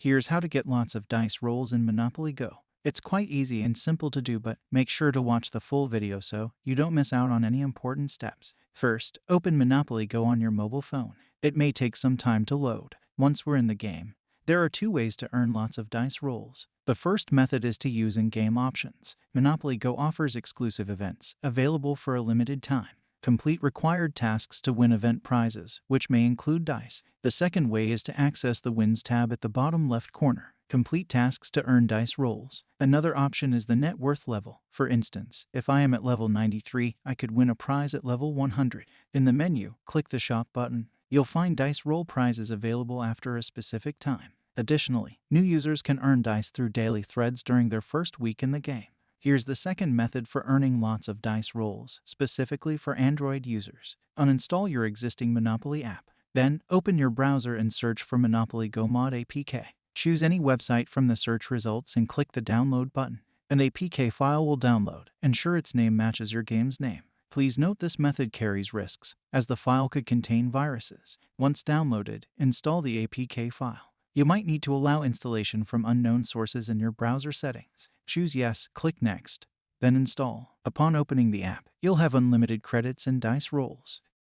Here's how to get lots of dice rolls in Monopoly Go. It's quite easy and simple to do, but make sure to watch the full video so you don't miss out on any important steps. First, open Monopoly Go on your mobile phone. It may take some time to load. Once we're in the game, there are two ways to earn lots of dice rolls. The first method is to use in-game options. Monopoly Go offers exclusive events available for a limited time. Complete required tasks to win event prizes, which may include dice. The second way is to access the Wins tab at the bottom left corner. Complete tasks to earn dice rolls. Another option is the net worth level. For instance, if I am at level 93, I could win a prize at level 100. In the menu, click the shop button. You'll find dice roll prizes available after a specific time. Additionally, new users can earn dice through daily threads during their first week in the game. Here's the second method for earning lots of dice rolls, specifically for Android users. Uninstall your existing Monopoly app. Then, open your browser and search for Monopoly Go Mod APK. Choose any website from the search results and click the download button. An APK file will download. Ensure its name matches your game's name. Please note this method carries risks, as the file could contain viruses. Once downloaded, install the APK file. You might need to allow installation from unknown sources in your browser settings. Choose Yes, click Next, then Install. Upon opening the app, you'll have unlimited credits and dice rolls.